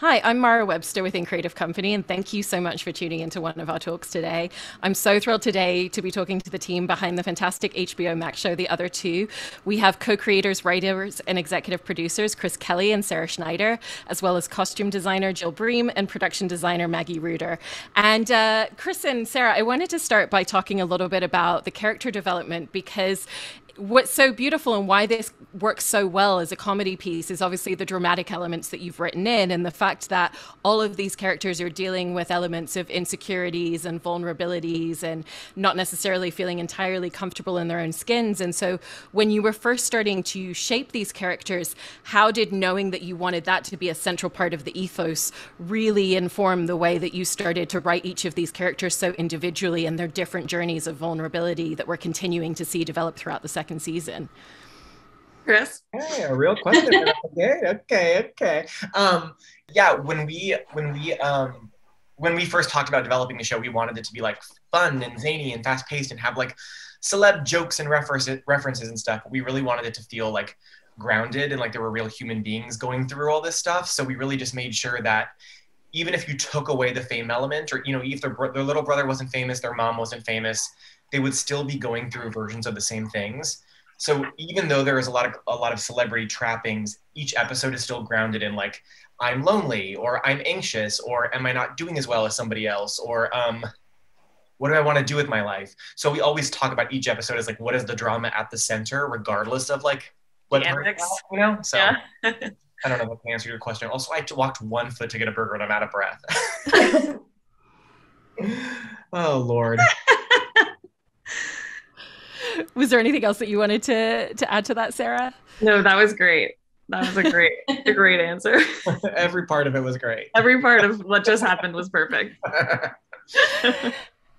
Hi, I'm Mara Webster within Creative Company, and thank you so much for tuning into one of our talks today. I'm so thrilled today to be talking to the team behind the fantastic HBO Max show, The Other Two. We have co-creators, writers, and executive producers Chris Kelly and Sarah Schneider, as well as costume designer Jill Bream and production designer Maggie Ruder. And Chris and Sarah, I wanted to start by talking a little bit about the character development, because what's so beautiful and why this works so well as a comedy piece is obviously the dramatic elements that you've written in, and the fact that all of these characters are dealing with elements of insecurities and vulnerabilities and not necessarily feeling entirely comfortable in their own skins. And so when you were first starting to shape these characters, how did knowing that you wanted that to be a central part of the ethos really inform the way that you started to write each of these characters so individually and their different journeys of vulnerability that we're continuing to see develop throughout the second season? Chris? Hey, a real question. Okay. Yeah, when we first talked about developing the show, we wanted it to be like fun and zany and fast paced and have like celeb jokes and references and stuff. We really wanted it to feel like grounded and like there were real human beings going through all this stuff. So we really just made sure that even if you took away the fame element, or if their little brother wasn't famous, their mom wasn't famous, they would still be going through versions of the same things. So even though there is a lot of celebrity trappings, each episode is still grounded in like, I'm lonely, or I'm anxious, or am I not doing as well as somebody else, or what do I want to do with my life? So we always talk about each episode as like, what is the drama at the center, regardless of like what part, So yeah. I don't know if I can answer your question. Also, I walked 1 foot to get a burger and I'm out of breath. Oh Lord. Was there anything else that you wanted to add to that, Sarah? No, that was great. That was a great answer. Every part of it was great. Every part of what just happened was perfect.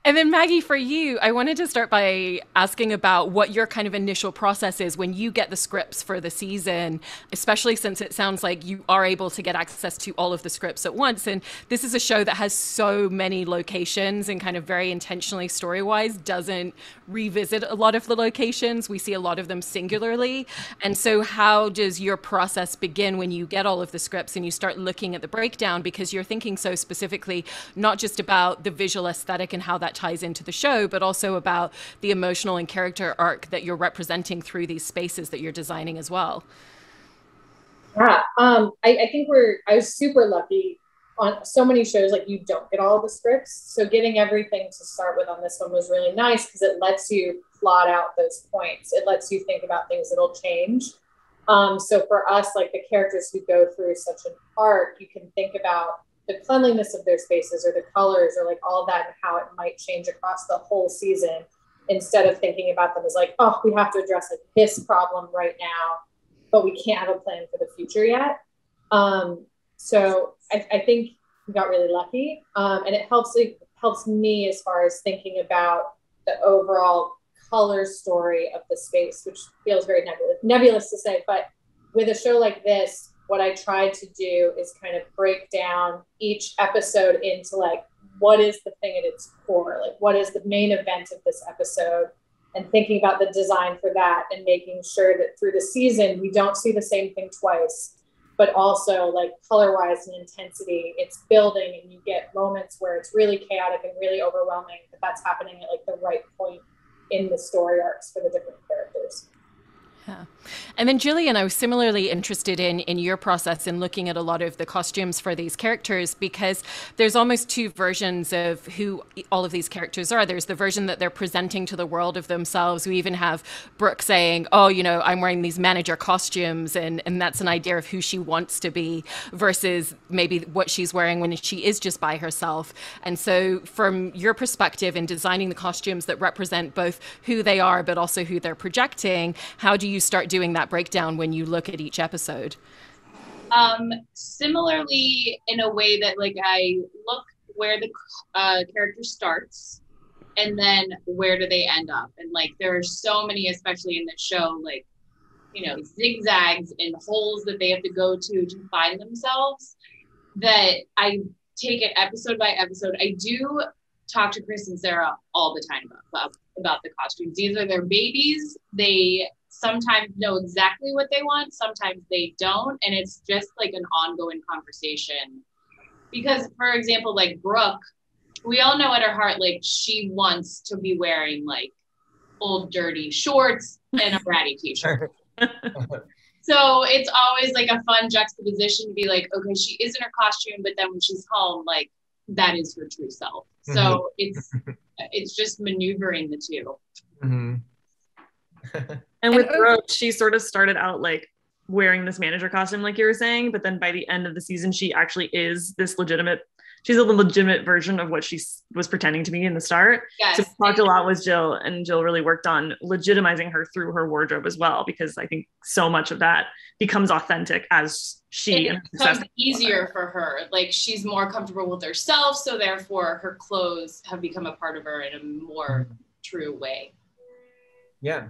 And then Maggie, for you, I wanted to start by asking about what your kind of initial process is when you get the scripts for the season, especially since it sounds like you are able to get access to all of the scripts at once. And this is a show that has so many locations and kind of very intentionally story-wise doesn't revisit a lot of the locations. We see a lot of them singularly. And so how does your process begin when you get all of the scripts and you start looking at the breakdown, because you're thinking so specifically, not just about the visual aesthetic and how that ties into the show, but also about the emotional and character arc that you're representing through these spaces that you're designing as well? Yeah, I think I was super lucky on so many shows. Like, you don't get all the scripts, so getting everything to start with on this one was really nice because it lets you plot out those points. It lets you think about things that'll change. So for us, like the characters who go through such an arc, you can think about the cleanliness of their spaces or the colors or like all that and how it might change across the whole season, instead of thinking about them as like, oh, we have to address like this problem right now, but we can't have a plan for the future yet. So I think we got really lucky, and it helps me as far as thinking about the overall color story of the space, which feels very nebulous to say, but with a show like this, what I tried to do is kind of break down each episode into like, what is the thing at its core? Like, what is the main event of this episode? And thinking about the design for that and making sure that through the season, we don't see the same thing twice, but also like color-wise and intensity, it's building and you get moments where it's really chaotic and really overwhelming, but that's happening at like the right point in the story arcs for the different characters. Yeah. And then Jillian, I was similarly interested in your process in looking at a lot of the costumes for these characters, because there's almost two versions of who all of these characters are. There's the version that they're presenting to the world of themselves. We even have Brooke saying, oh, I'm wearing these manager costumes, and that's an idea of who she wants to be versus maybe what she's wearing when she is just by herself. And so from your perspective in designing the costumes that represent both who they are but also who they're projecting, how do you start doing that breakdown when you look at each episode? Similarly, in a way that like I look where the character starts and then where do they end up, and like there are so many, especially in this show, like zigzags and holes that they have to go to find themselves, that I take it episode by episode. I do talk to Chris and Sarah all the time about the costumes. These are their babies. They sometimes know exactly what they want, sometimes they don't, and it's just like an ongoing conversation Because, for example, like Brooke, we all know at her heart, like she wants to be wearing like old dirty shorts and a ratty t-shirt. So it's always like a fun juxtaposition to be like, okay, she is in her costume, but then when she's home, like that is her true self. So it's just maneuvering the two. And with Brooke, she sort of started out like wearing this manager costume, like you were saying, but then by the end of the season, she actually is this legitimate. She's a legitimate version of what she was pretending to be in the start. Yes. So we talked a lot with Jill, and Jill really worked on legitimizing her through her wardrobe as well, because I think so much of that becomes authentic as she it becomes easier for her. Like she's more comfortable with herself, so therefore her clothes have become a part of her in a more true way. Yeah.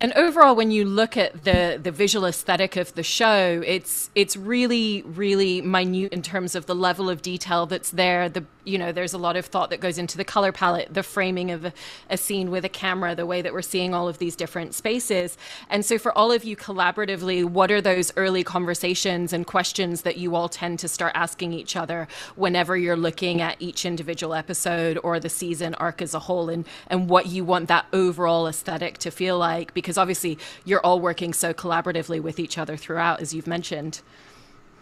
And overall, when you look at the visual aesthetic of the show, it's really, really minute in terms of the level of detail that's there. There's a lot of thought that goes into the color palette, the framing of a scene with a camera, the way that we're seeing all of these different spaces. And so for all of you collaboratively, what are those early conversations and questions that you all tend to start asking each other whenever you're looking at each individual episode or the season arc as a whole, and what you want that overall aesthetic to feel like? Because obviously you're all working so collaboratively with each other throughout, as you've mentioned.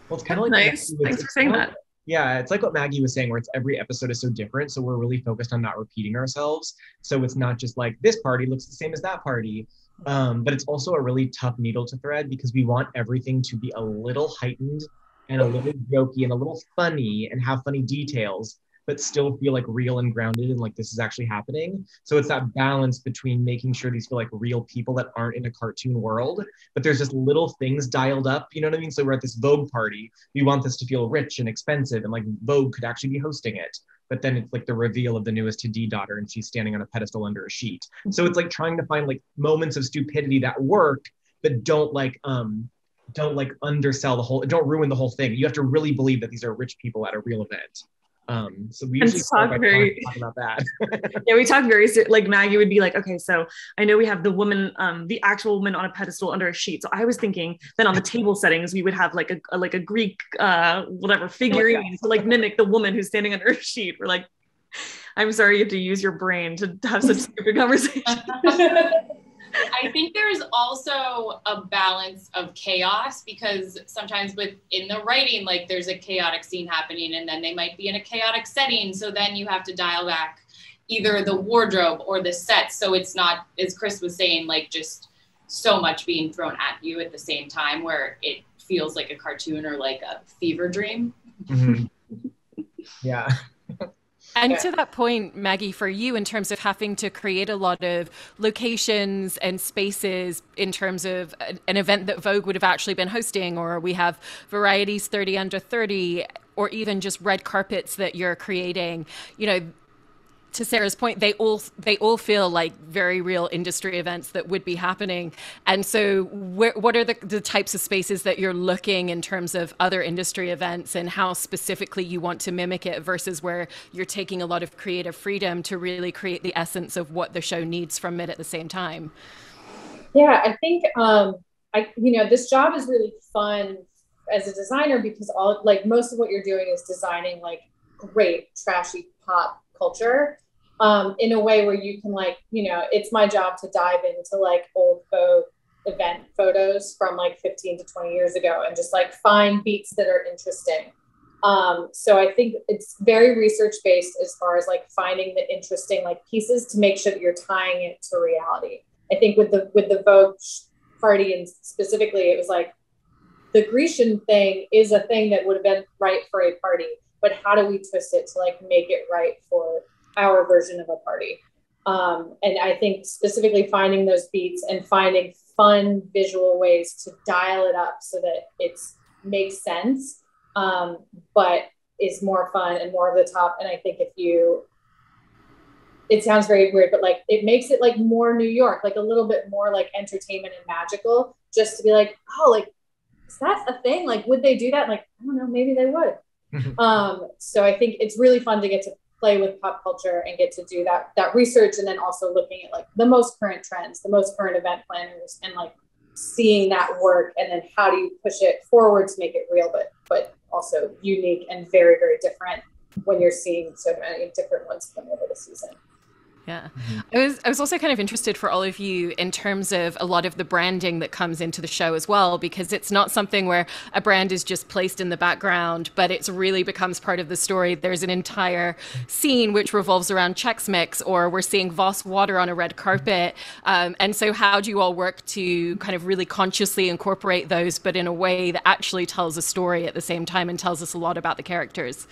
Well, it's kind of like nice. Thanks for saying that. Yeah, it's like what Maggie was saying, where it's every episode is so different. So we're really focused on not repeating ourselves. So it's not just like this party looks the same as that party. But it's also a really tough needle to thread, because we want everything to be a little heightened and a little jokey and a little funny and have funny details, but still feel like real and grounded and like this is actually happening. So it's that balance between making sure these feel like real people that aren't in a cartoon world, but there's just little things dialed up, you know what I mean? So we're at this Vogue party, we want this to feel rich and expensive, and like Vogue could actually be hosting it. But then it's like the reveal of the newest Hadid daughter and she's standing on a pedestal under a sheet. So it's like trying to find like moments of stupidity that work, but don't undersell the whole, don't ruin the whole thing. You have to really believe that these are rich people at a real event. So we usually talk about that. Yeah, we talk very like Maggie would be like, okay, so I know we have the woman, the actual woman on a pedestal under a sheet. So I was thinking then on the table settings we would have like a Greek whatever figurine to like mimic the woman who's standing under a sheet. We're like, I'm sorry, you have to use your brain to have such stupid conversation. I think there's also a balance of chaos, because sometimes in the writing, like there's a chaotic scene happening and then they might be in a chaotic setting. So then you have to dial back either the wardrobe or the set. So it's not, as Chris was saying, like just so much being thrown at you at the same time where it feels like a cartoon or like a fever dream. Yeah. And to that point, Maggie, for you, in terms of having to create a lot of locations and spaces in terms of an event that Vogue would have actually been hosting, or we have Variety's 30 Under 30, or even just red carpets that you're creating, to Sarah's point, they all feel like very real industry events that would be happening. And so what are the types of spaces that you're looking in terms of other industry events, and how specifically you want to mimic it versus where you're taking a lot of creative freedom to really create the essence of what the show needs from it at the same time? Yeah, I think, this job is really fun as a designer, because most of what you're doing is designing like great trashy pop culture in a way where you can it's my job to dive into like old Vogue event photos from like 15 to 20 years ago and just like find beats that are interesting. So I think it's very research based as far as like finding the interesting like pieces to make sure that you're tying it to reality. I think with the Vogue party, and specifically it was like the Grecian thing is a thing that would have been right for a party, but how do we twist it to like make it right for our version of a party? And I think specifically finding those beats and finding fun visual ways to dial it up so that it makes sense, but is more fun and more over the top. And I think it sounds very weird, but like it makes it like more New York, like a little bit more like entertainment and magical, just to be like, oh, like, is that a thing? Like, would they do that? Like, I don't know, maybe they would. So I think it's really fun to get to play with pop culture and get to do that research, and then also looking at like the most current trends, the most current event planners, and like seeing that work, and then how do you push it forward to make it real, but also unique and very, very different when you're seeing so many different ones come over the season. Yeah. I was also kind of interested for all of you in terms of a lot of the branding that comes into the show as well, because it's not something where a brand is just placed in the background, but it really becomes part of the story. There's an entire scene which revolves around Chex Mix, or we're seeing Voss water on a red carpet. And so how do you all work to kind of really consciously incorporate those, but in a way that actually tells a story at the same time and tells us a lot about the characters?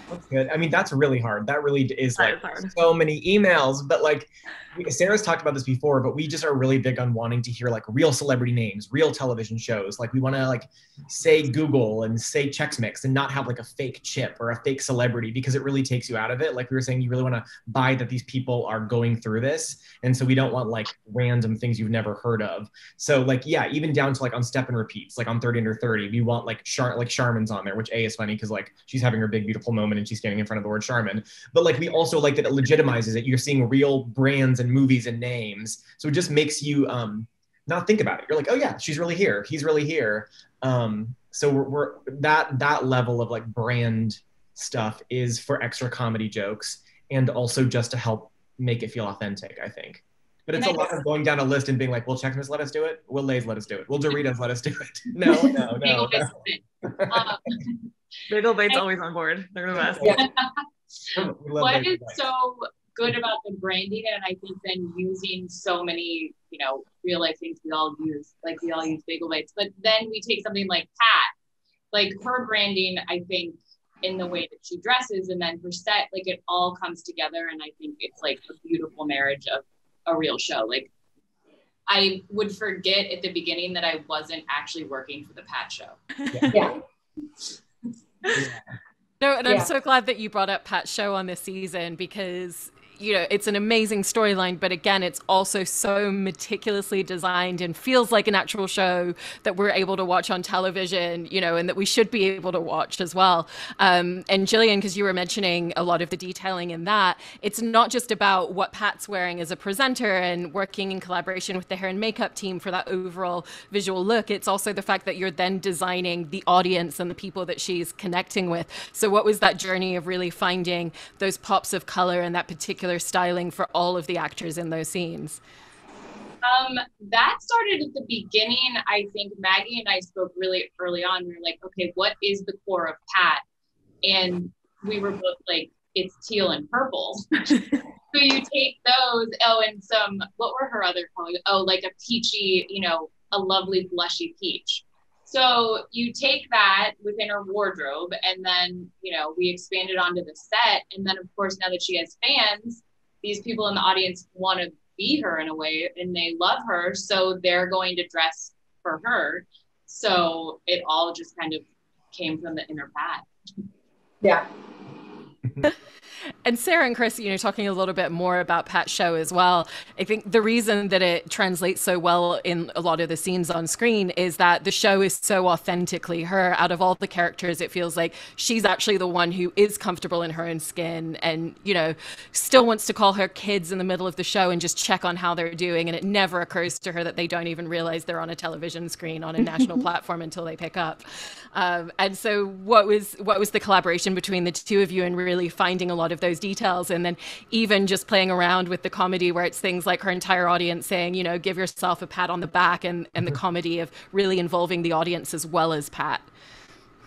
That's good. I mean, that's really hard. That really is like so many emails, but like Sarah's talked about this before, but we just are really big on wanting to hear like real celebrity names, real television shows. Like we want to like say Google and say Chex Mix and not have like a fake chip or a fake celebrity, because it really takes you out of it. Like we were saying, you really want to buy that these people are going through this. And so we don't want like random things you've never heard of. So like, yeah, even down to like on step and repeats, like on 30 Under 30, we want like Charmin's on there, which A is funny because like she's having her big, beautiful moment and she's standing in front of the word Charmin. But like we also like that it legitimizes it. You're seeing real brands and movies and names. So it just makes you not think about it. You're like, oh yeah, she's really here. He's really here. So we're that level of like brand stuff is for extra comedy jokes and also just to help make it feel authentic, I think. But it's a lot of going down a list and being like, will Chex Mix let us do it? Will Lay's let us do it? Will Doritos let us do it? No. Bagel Bite's always on board. They're the best. Yeah. What is so good about the branding, and I think then using so many, you know, real life things we all use, like we all use Bagel Bites, but then we take something like Pat, like her branding, I think in the way that she dresses and then her set, like it all comes together, and I think it's like a beautiful marriage of a real show. Like I would forget at the beginning that I wasn't actually working for the Pat show. Yeah. No, and I'm so glad that you brought up Pat's show on this season, because you know, it's an amazing storyline, but again, it's also so meticulously designed and feels like an actual show that we're able to watch on television, you know, and that we should be able to watch as well. And Jillian, because you were mentioning a lot of the detailing in that, it's not just about what Pat's wearing as a presenter and working in collaboration with the hair and makeup team for that overall visual look. It's also the fact that you're then designing the audience and the people that she's connecting with. So what was that journey of really finding those pops of color and that particular styling for all of the actors in those scenes? That started at the beginning. I think Maggie and I spoke really early on. We were like, okay, what is the core of Pat? And we were both like, it's teal and purple. So you take those, and some, what were her other colors? Oh, like a peachy, you know, a lovely blushy peach. So you take that within her wardrobe, and then, you know, we expanded onto the set. And then, of course, now that she has fans, these people in the audience want to be her in a way, and they love her. So they're going to dress for her. So it all just kind of came from the inner Pat. Yeah. And Sarah and Chris, you know, talking a little bit more about Pat's show as well. I think the reason that it translates so well in a lot of the scenes on screen is that the show is so authentically her. Out of all the characters, it feels like she's actually the one who is comfortable in her own skin and, you know, still wants to call her kids in the middle of the show and just check on how they're doing. And it never occurs to her that they don't even realize they're on a television screen on a national platform until they pick up. And so what was the collaboration between the two of you in really finding a lot of those details, and then even just playing around with the comedy where it's things like her entire audience saying, you know, give yourself a pat on the back, and the comedy of really involving the audience as well as Pat?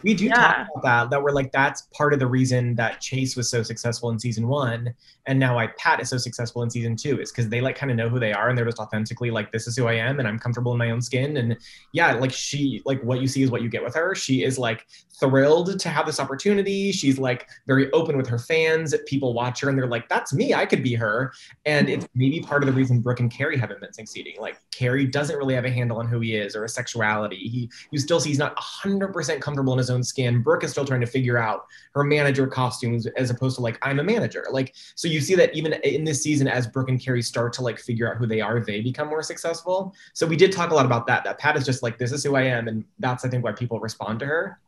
We do talk about that we're like, that's part of the reason that Chase was so successful in season 1, and now why Pat is so successful in season 2, is because they like kind of know who they are, and they're just authentically like, this is who I am, and I'm comfortable in my own skin. And yeah, like she, like what you see is what you get with her. She is like thrilled to have this opportunity. She's like very open with her fans. People watch her and they're like, that's me, I could be her. And it's maybe part of the reason Brooke and Carrie haven't been succeeding. Like Carrie doesn't really have a handle on who he is or his sexuality. You still see he's not 100% comfortable in his own skin. Brooke is still trying to figure out her manager costumes, as opposed to like, I'm a manager. Like, so you see that even in this season, as Brooke and Carrie start to like figure out who they are, they become more successful. So we did talk a lot about that Pat is just like, this is who I am. And that's, I think, why people respond to her.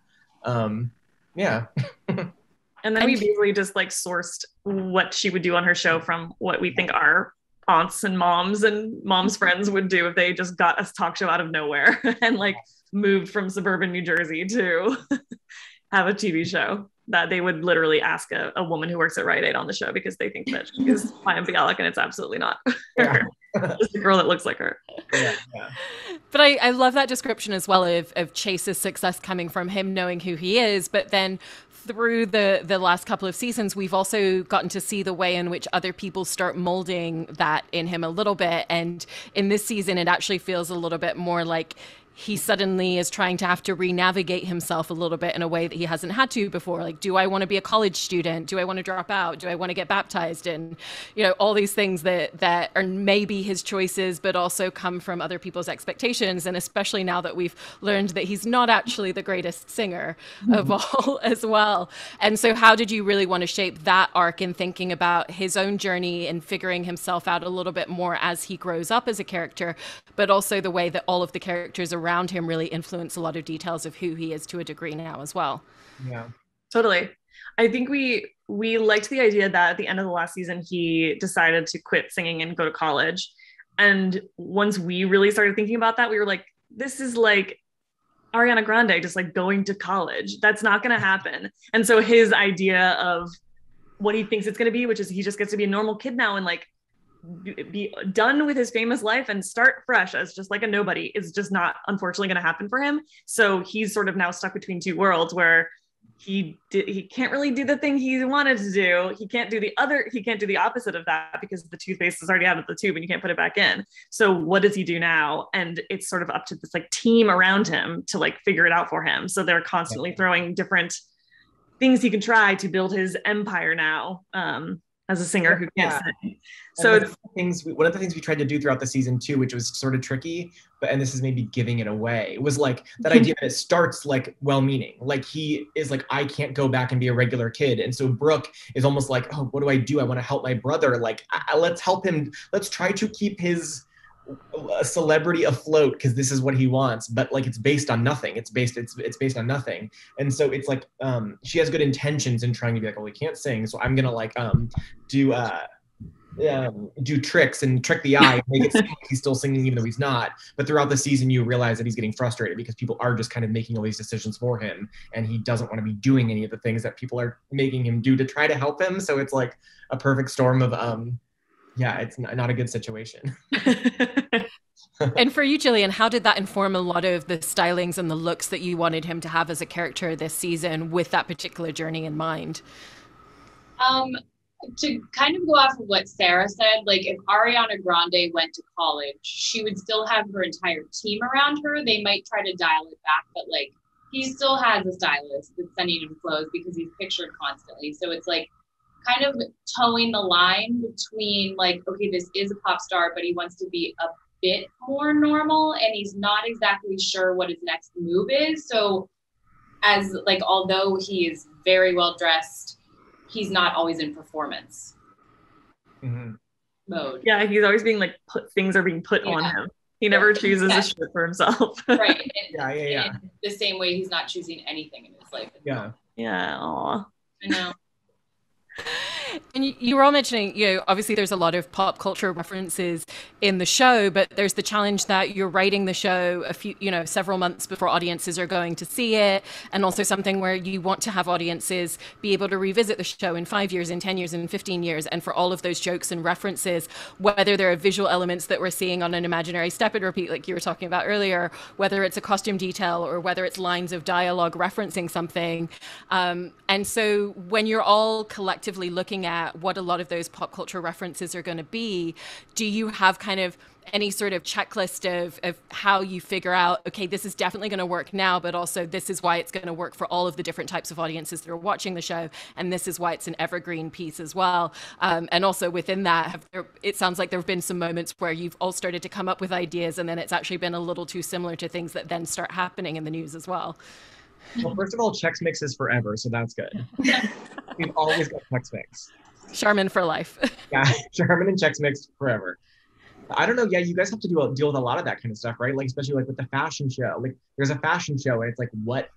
Yeah. And then we basically just like sourced what she would do on her show from what we think our aunts and moms friends would do if they just got a talk show out of nowhere and like moved from suburban New Jersey to have a TV show that they would literally ask a woman who works at Rite Aid on the show because they think that she is Mayim Bialik, and it's absolutely not her. Just a girl that looks like her. Yeah. But I love that description as well of Chase's success coming from him knowing who he is, but then through the last couple of seasons, we've also gotten to see the way in which other people start molding that in him a little bit. And in this season, it actually feels a little bit more like he suddenly is trying to have to re-navigate himself a little bit in a way that he hasn't had to before. Like, do I want to be a college student? Do I want to drop out? Do I want to get baptized? And, you know, all these things that are maybe his choices, but also come from other people's expectations. And especially now that we've learned that he's not actually the greatest singer of all as well. And so how did you really want to shape that arc in thinking about his own journey and figuring himself out a little bit more as he grows up as a character, but also the way that all of the characters around him really influence a lot of details of who he is to a degree now as well? Yeah, totally. I think we liked the idea that at the end of the last season he decided to quit singing and go to college, and once we really started thinking about that, we were like, this is like Ariana Grande just like going to college. That's not going to happen. And so his idea of what he thinks it's going to be, which is he just gets to be a normal kid now and like be done with his famous life and start fresh as just like a nobody, is just not unfortunately going to happen for him. So he's sort of now stuck between two worlds where he can't really do the thing he wanted to do. He can't do the opposite of that because the toothpaste is already out of the tube and you can't put it back in. So what does he do now? And it's sort of up to this like team around him to like figure it out for him. So they're constantly throwing different things he can try to build his empire now. As a singer who can't sing. So one of the things we tried to do throughout the season too, which was sort of tricky, and this is maybe giving it away, was like that idea that it starts like well-meaning. Like he is like, I can't go back and be a regular kid. And so Brooke is almost like, oh, what do? I want to help my brother. Like, let's help him. Let's try to keep his celebrity afloat because this is what he wants, but like it's based on nothing. It's based on nothing. And so it's like she has good intentions in trying to be like, well, he can't sing, so I'm gonna like do tricks and trick the eye and make it seem like he's still singing even though he's not. But throughout the season you realize that he's getting frustrated because people are just kind of making all these decisions for him and he doesn't want to be doing any of the things that people are making him do to try to help him. So it's like a perfect storm of it's not a good situation. And for you, Jillian, how did that inform a lot of the stylings and the looks that you wanted him to have as a character this season with that particular journey in mind? To kind of go off of what Sarah said, like if Ariana Grande went to college, she would still have her entire team around her. They might try to dial it back, but like he still has a stylist that's sending him clothes because he's pictured constantly. So it's like kind of towing the line between like, okay, this is a pop star, but he wants to be a bit more normal and he's not exactly sure what his next move is. So as like, although he is very well dressed, he's not always in performance mode. Yeah, he's always being like things are being put on him. He never chooses a shit for himself. Right. And, in the same way he's not choosing anything in his life. Yeah. Aw. I know. And you were all mentioning, obviously there's a lot of pop culture references in the show, but there's the challenge that you're writing the show several months before audiences are going to see it. And also something where you want to have audiences be able to revisit the show in 5 years, in 10 years, in 15 years. And for all of those jokes and references, whether there are visual elements that we're seeing on an imaginary step and repeat, like you were talking about earlier, whether it's a costume detail or whether it's lines of dialogue referencing something. And so when you're all collectively looking at what a lot of those pop culture references are going to be, do you have kind of any sort of checklist of how you figure out, okay, this is definitely going to work now, but also this is why it's going to work for all of the different types of audiences that are watching the show, and this is why it's an evergreen piece as well. And also within that, it sounds like there have been some moments where you've all started to come up with ideas and then it's actually been a little too similar to things that then start happening in the news as well. Well, first of all, Chex Mix is forever, so that's good. We've always got Chex Mix. Charmin for life. Yeah, Charmin and Chex Mix forever. I don't know. Yeah, you guys have to deal with a lot of that kind of stuff, right? Like especially like with the fashion show. Like there's a fashion show, and it's like what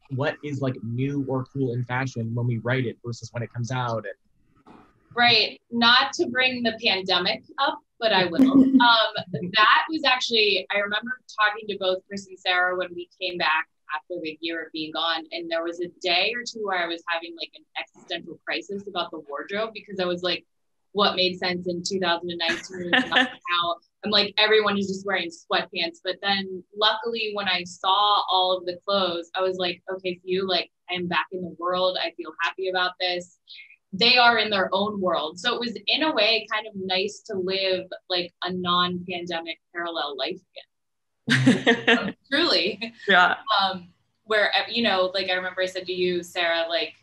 is like new or cool in fashion when we write it versus when it comes out. And... Right. Not to bring the pandemic up, but I will. That was actually, I remember talking to both Chris and Sarah when we came back after the year of being gone. And there was a day or two where I was having like an existential crisis about the wardrobe, because I was like, what made sense in 2019 not now. I'm like, everyone is just wearing sweatpants. But then luckily when I saw all of the clothes, I was like, okay, phew, like I'm back in the world. I feel happy about this. They are in their own world. So it was in a way kind of nice to live like a non-pandemic parallel life again. Truly. Yeah. Where, you know, like I remember I said to you, Sarah, like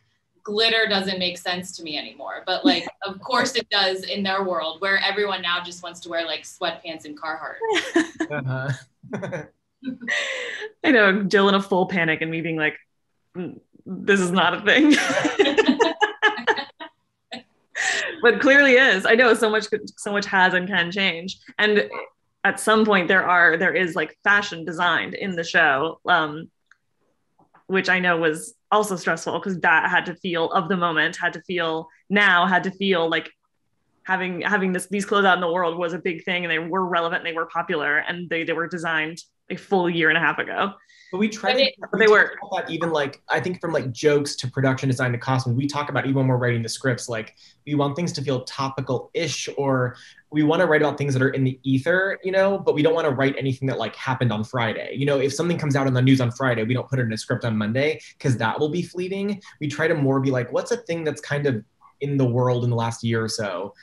glitter doesn't make sense to me anymore. But like, of course it does in their world, where everyone now just wants to wear like sweatpants and Carhartt. I know, Jill in a full panic and me being like, this is not a thing. But clearly is. I know so much has and can change. And at some point there is like fashion designed in the show, which I know was also stressful, because that had to feel of the moment, had to feel like having these clothes out in the world was a big thing, and they were relevant and they were popular, and they were designed a full year and a half ago. But we try that even like, I think from like jokes to production design to costume, we talk about even when we're writing the scripts, like we want things to feel topical-ish, or we want to write about things that are in the ether, you know, but we don't want to write anything that like happened on Friday. You know, if something comes out in the news on Friday, we don't put it in a script on Monday, because that will be fleeting. We try to more be like, what's a thing that's kind of in the world in the last year or so?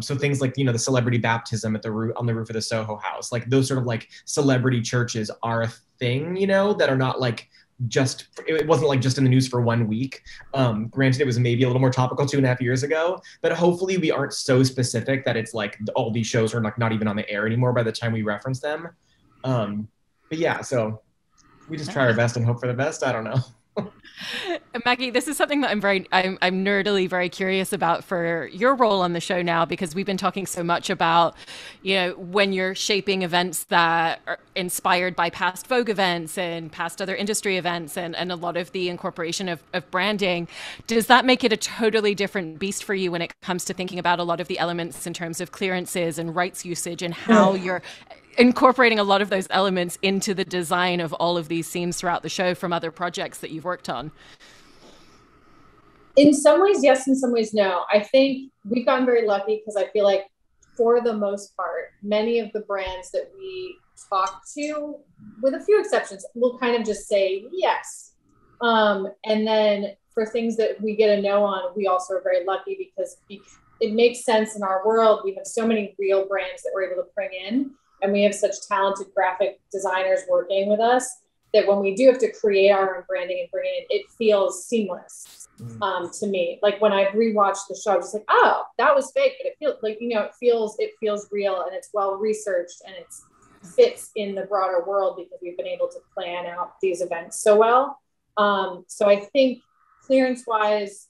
So things like, you know, the celebrity baptism on the roof of the Soho House, like those sort of like celebrity churches are a thing, you know, that are not like it wasn't like just in the news for 1 week. Granted, it was maybe a little more topical 2.5 years ago, but hopefully we aren't so specific that it's like all these shows are like not even on the air anymore by the time we reference them. But yeah, so we just try our best and hope for the best. I don't know. Maggie, this is something that I'm nerdily very curious about for your role on the show now, because we've been talking so much about, you know, when you're shaping events that are inspired by past Vogue events and past other industry events and a lot of the incorporation of branding. Does that make it a totally different beast for you when it comes to thinking about a lot of the elements in terms of clearances and rights usage, and how you're incorporating a lot of those elements into the design of all of these scenes throughout the show from other projects that you've worked on? In some ways, yes. In some ways, no. I think we've gotten very lucky, because I feel like for the most part, many of the brands that we talk to, with a few exceptions, will kind of just say yes. And then for things that we get a no on, we also are very lucky, because it makes sense in our world. We have so many real brands that we're able to bring in, and we have such talented graphic designers working with us that when we do have to create our own branding and bring it in, it feels seamless to me. Like when I've rewatched the show, I'm just like, oh, that was fake, but it feels like, you know, it feels real, and it's well researched, and it fits in the broader world, because we've been able to plan out these events so well. So I think clearance wise,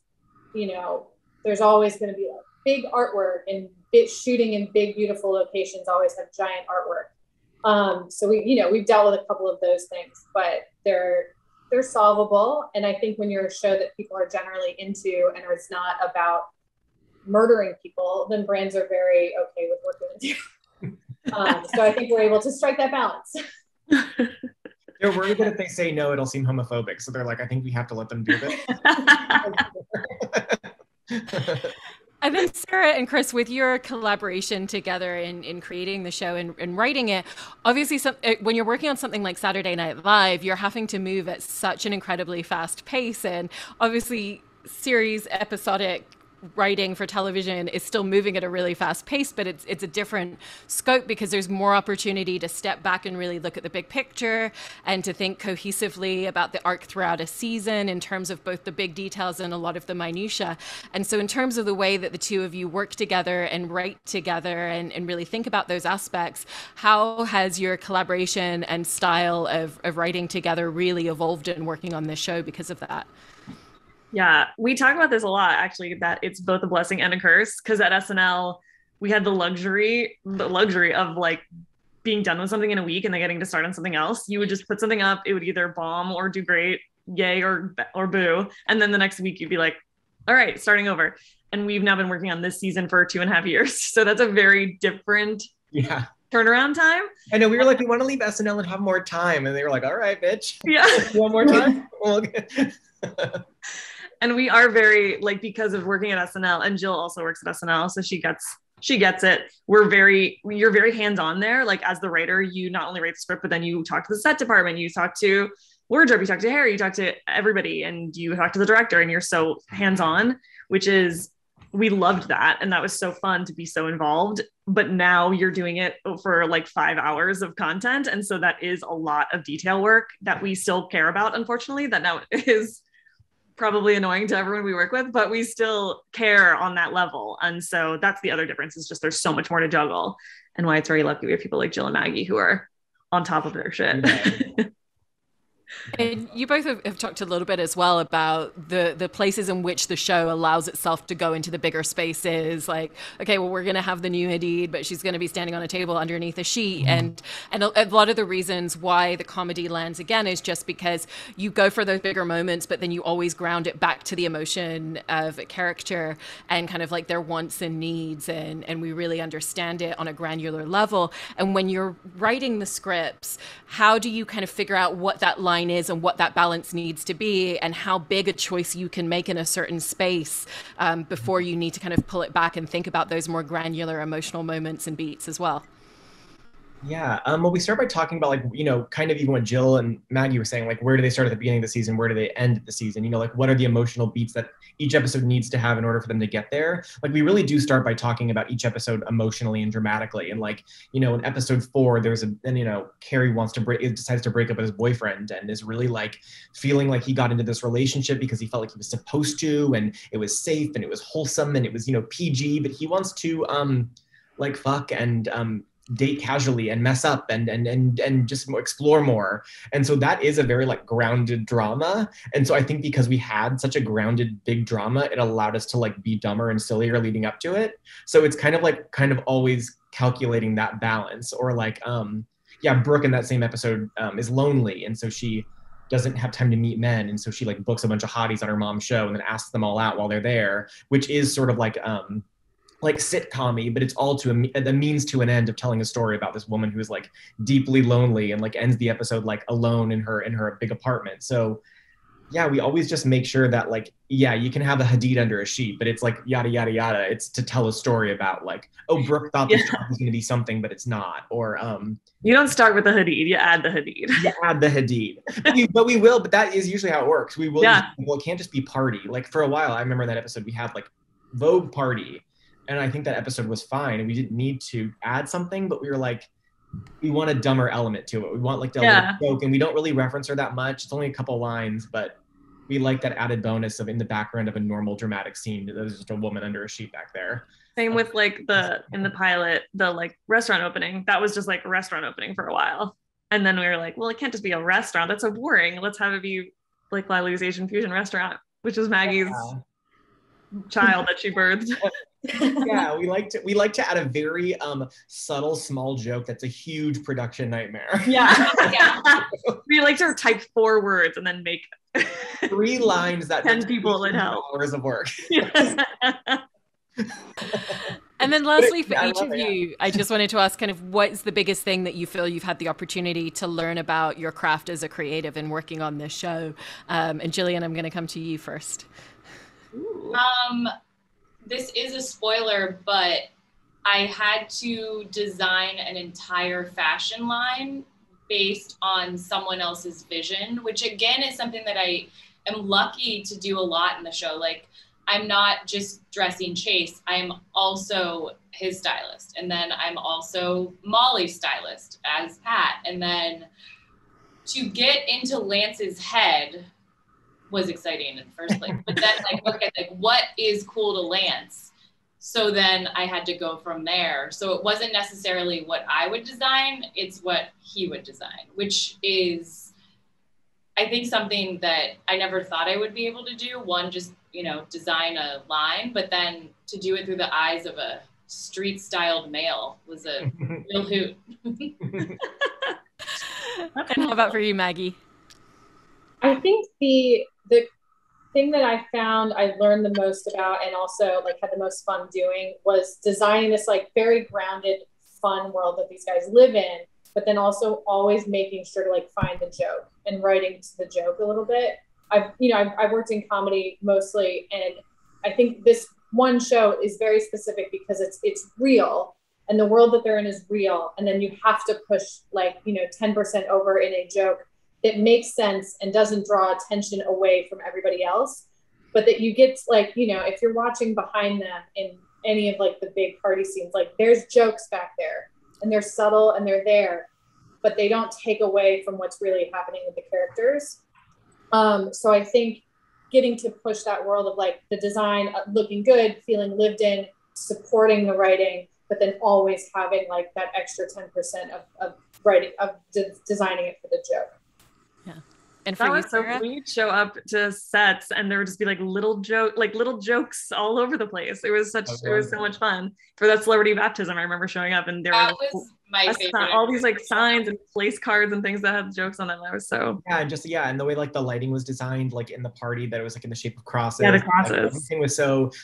you know, there's always going to be like big artwork, and shooting in big, beautiful locations always have giant artwork. So we've dealt with a couple of those things, but they're solvable. And I think when you're a show that people are generally into, and it's not about murdering people, then brands are very okay with working with you. So I think we're able to strike that balance. They're worried that if they say no, it'll seem homophobic. So they're like, I think we have to let them do this. And then Sarah and Chris, with your collaboration together in creating the show and writing it, obviously when you're working on something like Saturday Night Live, you're having to move at such an incredibly fast pace. And obviously series episodic writing for television is still moving at a really fast pace, but it's a different scope, because there's more opportunity to step back and really look at the big picture and to think cohesively about the arc throughout a season in terms of both the big details and a lot of the minutia. And so in terms of the way that the two of you work together and write together and really think about those aspects, how has your collaboration and style of writing together really evolved in working on this show because of that? Yeah, we talk about this a lot, actually, that it's both a blessing and a curse, because at SNL, we had the luxury of like being done with something in a week and then getting to start on something else. You would just put something up, it would either bomb or do great, yay or boo. And then the next week you'd be like, all right, starting over. And we've now been working on this season for 2.5 years. So that's a very different turnaround time. I know, we were like, we want to leave SNL and have more time. And they were like, all right, bitch. Yeah. One more time? And we are very, like, because of working at SNL, and Jill also works at SNL, so she gets it. You're very hands-on there. Like, as the writer, you not only write the script, but then you talk to the set department, you talk to wardrobe, you talk to Harry, you talk to everybody, and you talk to the director, and you're so hands-on, we loved that. And that was so fun to be so involved. But now you're doing it for like 5 hours of content. And so that is a lot of detail work that we still care about, unfortunately, that now is probably annoying to everyone we work with, but we still care on that level. And so that's the other difference, is just there's so much more to juggle, and why it's very lucky we have people like Jill and Maggie who are on top of their shit. Yeah. And you both have talked a little bit as well about the places in which the show allows itself to go into the bigger spaces. Like, okay, well, we're going to have the new Hadid, but she's going to be standing on a table underneath a sheet. And a lot of the reasons why the comedy lands again is just because you go for those bigger moments, but then you always ground it back to the emotion of a character and kind of like their wants and needs. And we really understand it on a granular level. And when you're writing the scripts, how do you kind of figure out what that line is and what that balance needs to be, and how big a choice you can make in a certain space before you need to kind of pull it back and think about those more granular emotional moments and beats as well? Yeah. Well, we start by talking about, like, you know, kind of even what Jill and Maggie were saying, like, where do they start at the beginning of the season? Where do they end at the season? You know, like, what are the emotional beats that each episode needs to have in order for them to get there? Like, we really do start by talking about each episode emotionally and dramatically. And, like, you know, in episode 4, Carrie decides to break up with his boyfriend, and is really like feeling like he got into this relationship because he felt like he was supposed to, and it was safe and it was wholesome and it was, you know, PG, but he wants to like fuck and date casually and mess up and just explore more. And so that is a very like grounded drama. And so I think because we had such a grounded big drama, it allowed us to like be dumber and sillier leading up to it. So it's kind of always calculating that balance. Or like Brooke in that same episode is lonely, and so she doesn't have time to meet men, and so she like books a bunch of hotties on her mom's show and then asks them all out while they're there, which is sort of like sitcom-y, but it's all to a means to an end of telling a story about this woman who is like deeply lonely, and like ends the episode like alone in her big apartment. So yeah, we always just make sure that like, yeah, you can have a Hadid under a sheet, but it's like yada yada yada. It's to tell a story about like, oh, Brooke thought this job was going to be something, but it's not. Or you don't start with the Hadid, you add the Hadid. You add the Hadid. But we will. But that is usually how it works. We will. Yeah. Well, it can't just be party. Like for a while, I remember that episode we had like Vogue party. And I think that episode was fine, and we didn't need to add something, but we were like, we want a dumber element to it. We want like the joke, and we don't really reference her that much. It's only a couple lines, but we like that added bonus of in the background of a normal dramatic scene, there's just a woman under a sheet back there. Same with like in the pilot, the like restaurant opening. That was just like a restaurant opening for a while. And then we were like, well, it can't just be a restaurant. That's so boring. Let's have it be like Lily's Asian Fusion Restaurant, which was Maggie's child that she birthed. Yeah, we like to add a very subtle small joke that's a huge production nightmare. Yeah. We like to type 4 words and then make 3 lines that 10 people in hell hours of work. And then lastly, for each of you, I just wanted to ask kind of what's the biggest thing that you feel you've had the opportunity to learn about your craft as a creative in working on this show? And Jillian, I'm going to come to you first. This is a spoiler, but I had to design an entire fashion line based on someone else's vision, which again is something that I am lucky to do a lot in the show. Like, I'm not just dressing Chase, I am also his stylist. And then I'm also Molly's stylist as Pat. And then to get into Lance's head was exciting in the first place. But then like, look at like, what is cool to Lance? So then I had to go from there. So it wasn't necessarily what I would design, it's what he would design, which is, I think, something that I never thought I would be able to do. One, just, you know, design a line, but then to do it through the eyes of a street-styled male was a real hoot. And how about for you, Maggie? I think the thing that I found I learned the most about and also like had the most fun doing was designing this like very grounded fun world that these guys live in, but then also always making sure to like find the joke and writing to the joke a little bit. I've worked in comedy mostly, and I think this one show is very specific because it's real, and the world that they're in is real, and then you have to push like 10% over in a joke that makes sense and doesn't draw attention away from everybody else, but that you get like if you're watching behind them in any of like the big party scenes, like there's jokes back there, and they're subtle and they're there, but they don't take away from what's really happening with the characters. So I think getting to push that world of like the design looking good, feeling lived in, supporting the writing, but then always having like that extra 10% of writing, of designing it for the joke. Yeah. And for that you, was so Sarah? we'd show up to sets and there would just be like little jokes all over the place. It was so much fun. For that celebrity baptism, I remember showing up and there was my favorite. All these like signs and place cards and things that had jokes on them. I was so and the way like the lighting was designed, like in the party, that it was like in the shape of crosses. Yeah, the crosses. Like, everything was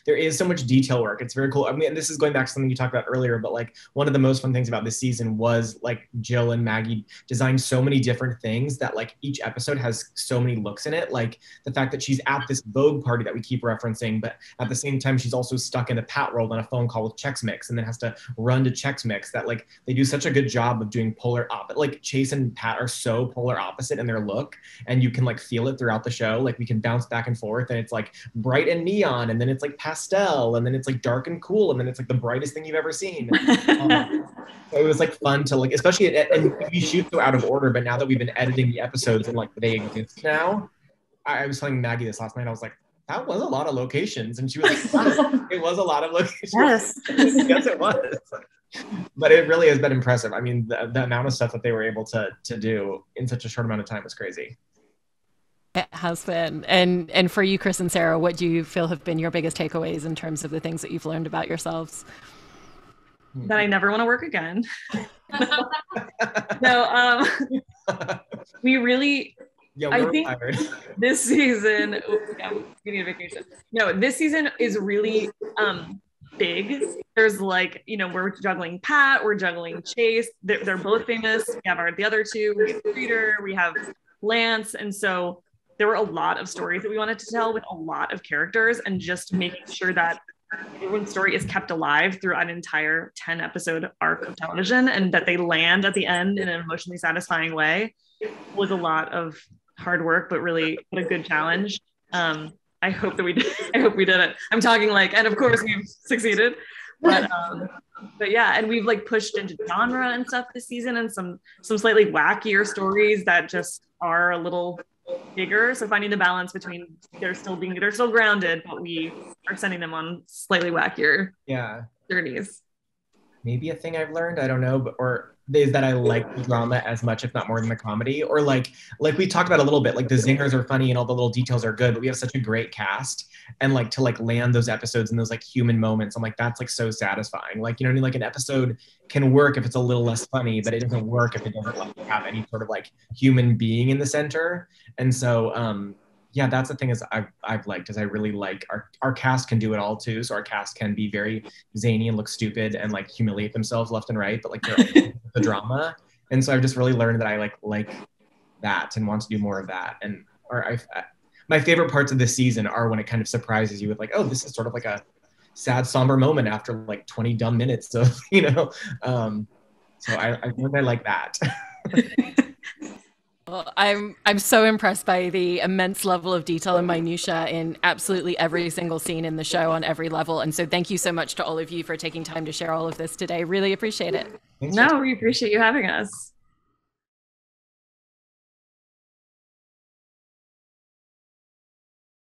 there is so much detail work. It's very cool. I mean, and this is going back to something you talked about earlier, but like one of the most fun things about this season was like Jill and Maggie designed so many different things that like each episode has so many looks in it. Like the fact that she's at this Vogue party that we keep referencing, but at the same time she's also stuck in the Pat world on a phone call with Chex Mix and then has to run to Chex Mix. That like they do such a good job of doing polar opposite. Like Chase and Pat are so polar opposite in their look, and you can like feel it throughout the show. Like we can bounce back and forth, and it's like bright and neon, and then it's like pastel, and then it's like dark and cool, and then it's like the brightest thing you've ever seen. So it was like fun to like, especially and we shoot so out of order, but now that we've been editing the episodes and like they exist now, I was telling Maggie this last night. I was like, that was a lot of locations, and she was like, it was a lot of locations. Yes. Yes, it was. But it really has been impressive. I mean, the amount of stuff that they were able to do in such a short amount of time was crazy. It has been. And for you, Chris and Sarah, what do you feel have been your biggest takeaways in terms of the things that you've learned about yourselves? That I never want to work again. No, we really, I think tired. This season, we need a vacation. No, this season is really big. There's like, we're juggling Pat, we're juggling Chase. They're both famous. We have the other two, we have Reader, we have Lance. And so there were a lot of stories that we wanted to tell with a lot of characters, and just making sure that everyone's story is kept alive through an entire 10 episode arc of television, and that they land at the end in an emotionally satisfying way was a lot of hard work, but really a good challenge. I hope that we did. I hope we did it. I'm talking like, and of course we've succeeded, but yeah, and we've like pushed into genre and stuff this season, and some slightly wackier stories that just are a little bigger. So finding the balance between they're still grounded, but we are sending them on slightly wackier journeys. Maybe a thing I've learned, I don't know, or is that I like the drama as much, if not more, than the comedy. Or like we talked about a little bit, like the zingers are funny and all the little details are good, but we have such a great cast, and like to like land those episodes and those like human moments, I'm like, that's like so satisfying. Like, you know what I mean? Like an episode can work if it's a little less funny, but it doesn't work if it doesn't like have any sort of like human being in the center. And so yeah, that's the thing is I've liked, is I really like our cast can do it all too. So our cast can be very zany and look stupid and like humiliate themselves left and right, but like they're the drama. And so I've just really learned that I like that and want to do more of that. And my favorite parts of this season are when it kind of surprises you with like, oh, this is sort of like a sad, somber moment after like 20 dumb minutes of, so I think I like that. Well, I'm so impressed by the immense level of detail and minutia in absolutely every single scene in the show on every level. And so thank you so much to all of you for taking time to share all of this today. Really appreciate it. No, we appreciate you having us.